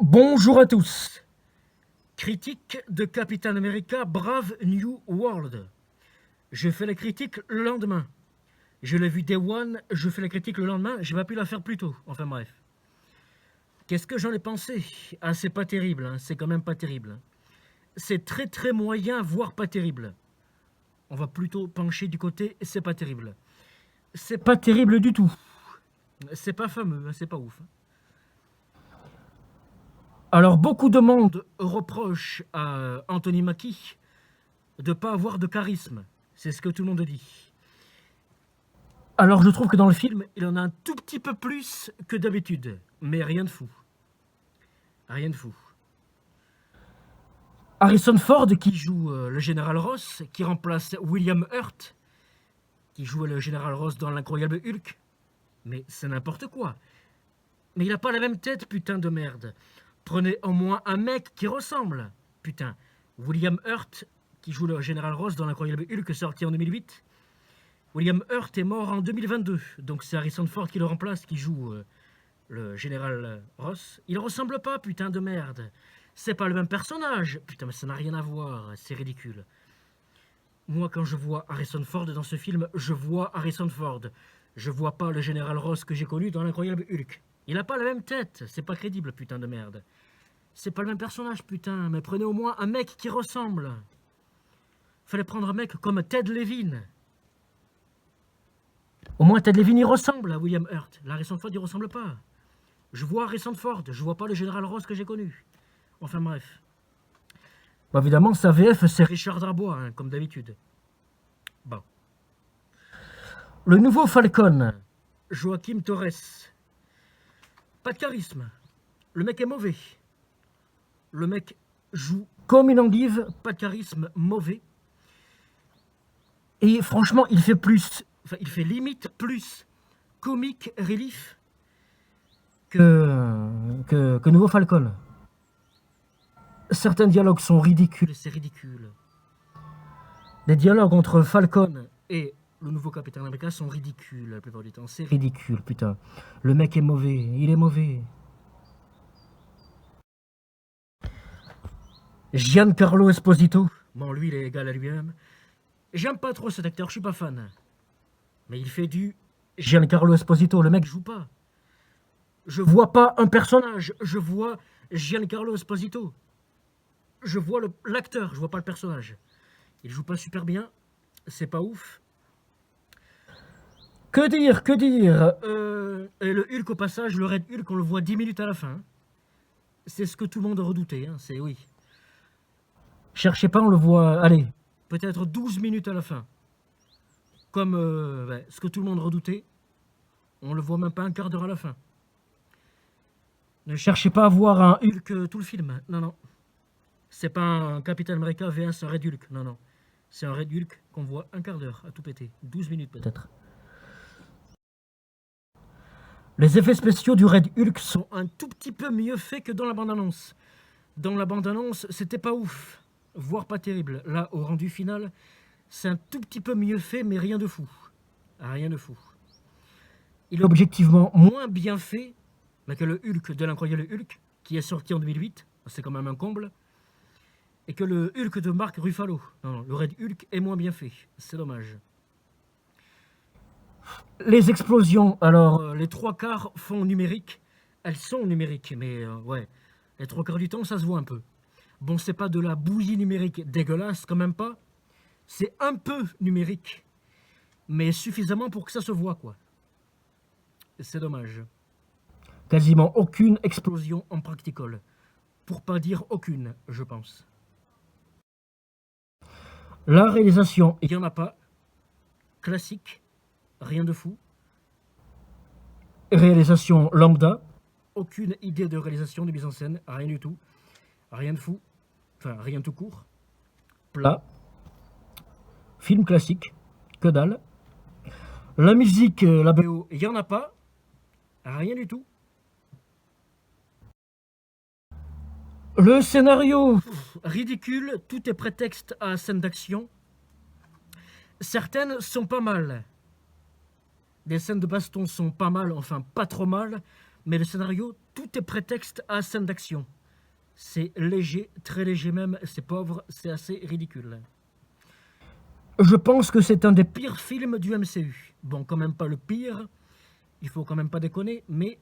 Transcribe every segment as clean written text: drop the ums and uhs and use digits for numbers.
Bonjour à tous. Critique de Captain America Brave New World. Je fais la critique le lendemain. Je l'ai vu Day One, je fais la critique le lendemain, j'ai pas pu la faire plus tôt. Enfin bref. Qu'est-ce que j'en ai pensé? Ah, c'est pas terrible, hein, c'est quand même pas terrible. C'est très très moyen, voire pas terrible. On va plutôt pencher du côté c'est pas terrible. C'est pas terrible du tout. C'est pas fameux, c'est pas ouf. Alors beaucoup de monde reproche à Anthony Mackie de pas avoir de charisme. C'est ce que tout le monde dit. Alors je trouve que dans le film, il en a un tout petit peu plus que d'habitude. Mais rien de fou. Rien de fou. Harrison Ford qui joue le général Ross, qui remplace William Hurt, qui joue le général Ross dans l'incroyable Hulk. Mais c'est n'importe quoi. Mais il a pas la même tête, putain de merde. Prenez au moins un mec qui ressemble. Putain. William Hurt, qui joue le général Ross dans l'incroyable Hulk, sorti en 2008. William Hurt est mort en 2022, donc c'est Harrison Ford qui le remplace, qui joue le général Ross. Il ressemble pas, putain de merde. C'est pas le même personnage. Putain, mais ça n'a rien à voir, c'est ridicule. Moi, quand je vois Harrison Ford dans ce film, je vois Harrison Ford. Je vois pas le général Ross que j'ai connu dans l'incroyable Hulk. Il a pas la même tête, c'est pas crédible, putain de merde. C'est pas le même personnage, putain, mais prenez au moins un mec qui ressemble. Fallait prendre un mec comme Ted Levine. Au moins, Ted Levine, il ressemble à William Hurt. Là, Harrison Ford, il ressemble pas. Je vois Harrison Ford, je vois pas le général Ross que j'ai connu. Enfin, bref. Bon, évidemment, sa VF, c'est Richard Darbois, hein, comme d'habitude. Bon. Le nouveau Falcon, Joaquim Torres. Pas de charisme. Le mec est mauvais. Le mec joue comme une endive, pas de charisme, mauvais. Et franchement, il fait plus, enfin, il fait limite plus comique relief que Nouveau Falcon. Certains dialogues sont ridicules, c'est ridicule. Les dialogues entre Falcon et le nouveau Capitaine America sont ridicules la plupart du temps. C'est ridicule, putain. Le mec est mauvais, il est mauvais. Giancarlo Esposito, bon, lui, il est égal à lui-même. J'aime pas trop cet acteur, je suis pas fan. Mais il fait du Giancarlo Esposito, le mec joue pas. Je vois pas un personnage, je vois Giancarlo Esposito. Je vois l'acteur, je vois pas le personnage. Il joue pas super bien, c'est pas ouf. Que dire, que dire et le Hulk au passage, le Red Hulk, on le voit 10 minutes à la fin. C'est ce que tout le monde redoutait, hein, c'est oui. Cherchez pas, on le voit, allez, peut-être 12 minutes à la fin. Comme ce que tout le monde redoutait, on le voit même pas un quart d'heure à la fin. Ne cherchez pas à voir un Hulk tout le film, non, non. C'est pas un Captain America vs un Red Hulk, non, non. C'est un Red Hulk qu'on voit un quart d'heure à tout péter, 12 minutes peut-être. Les effets spéciaux du Red Hulk sont un tout petit peu mieux faits que dans la bande-annonce. Dans la bande-annonce, c'était pas ouf, voire pas terrible. Là, au rendu final, c'est un tout petit peu mieux fait, mais rien de fou. Rien de fou. Il est objectivement moins bien fait que le Hulk de l'incroyable Hulk, qui est sorti en 2008, c'est quand même un comble, et que le Hulk de Mark Ruffalo. Non, non, le Red Hulk est moins bien fait, c'est dommage. Les explosions, alors les trois quarts font numérique, elles sont numériques, mais ouais, les trois quarts du temps ça se voit un peu. Bon, c'est pas de la bouillie numérique dégueulasse, quand même pas, c'est un peu numérique, mais suffisamment pour que ça se voit, quoi. C'est dommage. Quasiment aucune explosion en practical. Pour pas dire aucune, je pense. La réalisation, il n'y en a pas. Classique, rien de fou. Réalisation lambda, aucune idée de réalisation, de mise en scène, rien du tout. Rien de fou, enfin rien tout court. Plat. Film classique, que dalle. La musique, la BO, il n'y en a pas. Rien du tout. Le scénario, ridicule, tout est prétexte à scène d'action. Certaines sont pas mal. Les scènes de baston sont pas mal, enfin pas trop mal. Mais le scénario, tout est prétexte à scène d'action. C'est léger, très léger même, c'est pauvre, c'est assez ridicule. Je pense que c'est un des pires films du MCU. Bon, quand même pas le pire, il faut quand même pas déconner, mais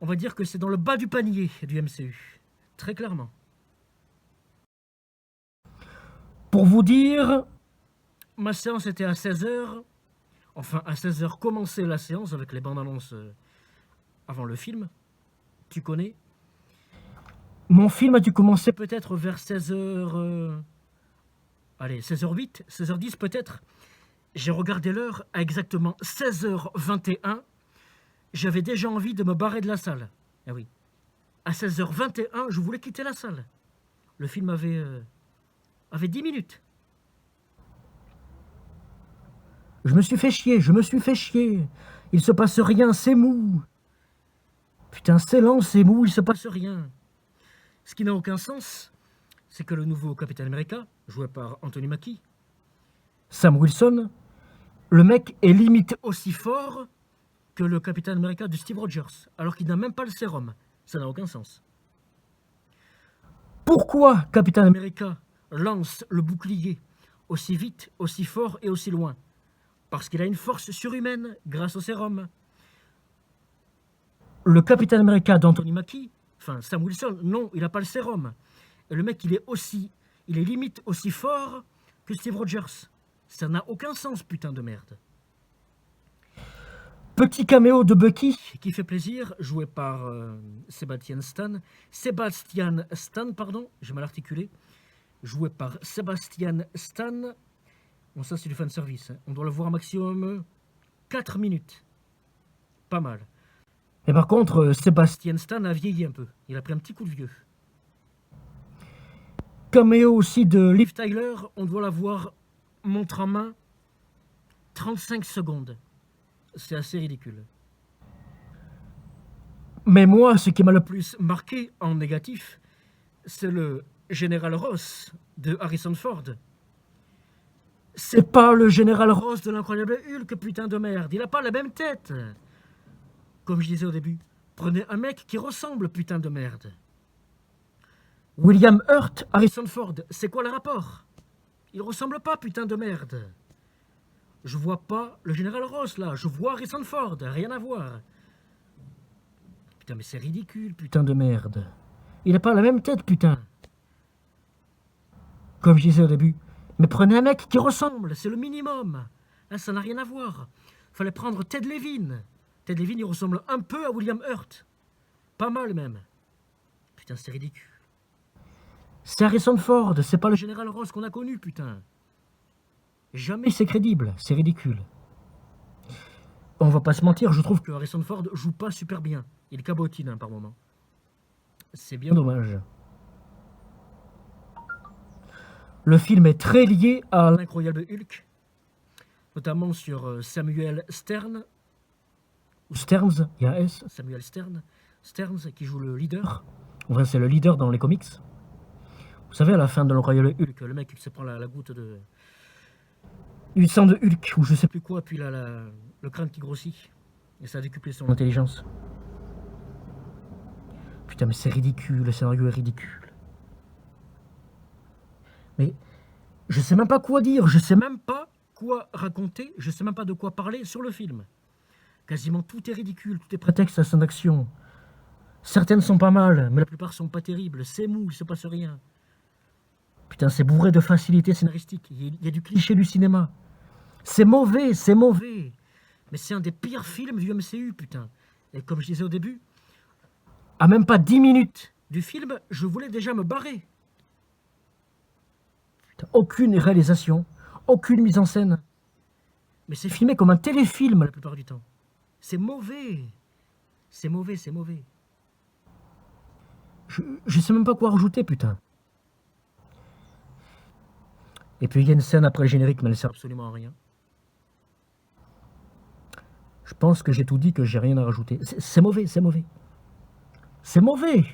on va dire que c'est dans le bas du panier du MCU. Très clairement. Pour vous dire, ma séance était à 16h. Enfin, à 16h commençait la séance avec les bandes annonces avant le film. Tu connais. Mon film a dû commencer peut-être vers 16h... allez, 16h08, 16h10 peut-être. J'ai regardé l'heure à exactement 16h21. J'avais déjà envie de me barrer de la salle. Ah oui. À 16h21, je voulais quitter la salle. Le film avait 10 minutes. Je me suis fait chier. Il se passe rien, c'est mou. Putain, c'est lent, c'est mou, il se passe rien. Ce qui n'a aucun sens, c'est que le nouveau Captain America, joué par Anthony Mackie, Sam Wilson, le mec est limite aussi fort que le Captain America de Steve Rogers, alors qu'il n'a même pas le sérum. Ça n'a aucun sens. Pourquoi Captain America lance le bouclier aussi vite, aussi fort et aussi loin? Parce qu'il a une force surhumaine grâce au sérum. Le Captain America d'Anthony Mackie, enfin Sam Wilson, non, il n'a pas le sérum. Et le mec, il est limite aussi fort que Steve Rogers. Ça n'a aucun sens, putain de merde. Petit caméo de Bucky qui fait plaisir, joué par Sebastian Stan, pardon, j'ai mal articulé. Joué par Sebastian Stan. Bon, ça c'est du fanservice. Hein. On doit le voir un maximum 4 minutes. Pas mal. Et par contre, Sebastian Stan a vieilli un peu. Il a pris un petit coup de vieux. Caméo aussi de Liv Tyler. On doit la voir montre en main 35 secondes. C'est assez ridicule. Mais moi, ce qui m'a le plus marqué en négatif, c'est le Général Ross de Harrison Ford. C'est pas le Général Ross de l'incroyable Hulk, putain de merde. Il a pas la même tête. Comme je disais au début, prenez un mec qui ressemble, putain de merde. William Hurt, Harrison Ford, c'est quoi le rapport? Il ressemble pas, putain de merde. Je vois pas le Général Ross, là. Je vois Harrison Ford. Rien à voir. Putain, mais c'est ridicule, putain de merde. Il a pas la même tête, putain. Comme je disais au début. Mais prenez un mec qui ressemble. C'est le minimum. Là, ça n'a rien à voir. Fallait prendre Ted Levine. Ted Levine, il ressemble un peu à William Hurt. Pas mal, même. Putain, c'est ridicule. C'est Harrison Ford. C'est pas le Général Ross qu'on a connu, putain. Jamais c'est crédible, c'est ridicule. On va pas se mentir, je trouve que Harrison Ford joue pas super bien. Il cabotine hein, par moment. C'est bien dommage. Le film est très lié à l'incroyable Hulk, notamment sur Samuel Stern, ou Stearns, il y a un S, Samuel Stern, Stearns qui joue le leader. Enfin, c'est le leader dans les comics. Vous savez, à la fin de l'incroyable Hulk, le mec qui se prend la goutte de... du sang de Hulk, ou je sais plus quoi, puis là, le crâne qui grossit. Et ça a décuplé son intelligence. Putain, mais c'est ridicule, le scénario est ridicule. Mais je sais même pas quoi dire, je sais même pas quoi raconter, je sais même pas de quoi parler sur le film. Quasiment tout est ridicule, tout est prétexte à scène d'action. Certaines sont pas mal, mais la plupart sont pas terribles. C'est mou, il se passe rien. Putain, c'est bourré de facilité scénaristique. Il y a du cliché du cinéma. C'est mauvais, c'est mauvais. Mais c'est un des pires films du MCU, putain. Et comme je disais au début, à même pas 10 minutes du film, je voulais déjà me barrer. Putain, aucune réalisation, aucune mise en scène. Mais c'est filmé comme un téléfilm la plupart du temps. C'est mauvais. C'est mauvais, c'est mauvais. Je sais même pas quoi rajouter, putain. Et puis il y a une scène après le générique, mais elle sert absolument à rien. Je pense que j'ai tout dit, que j'ai rien à rajouter. C'est mauvais, c'est mauvais. C'est mauvais.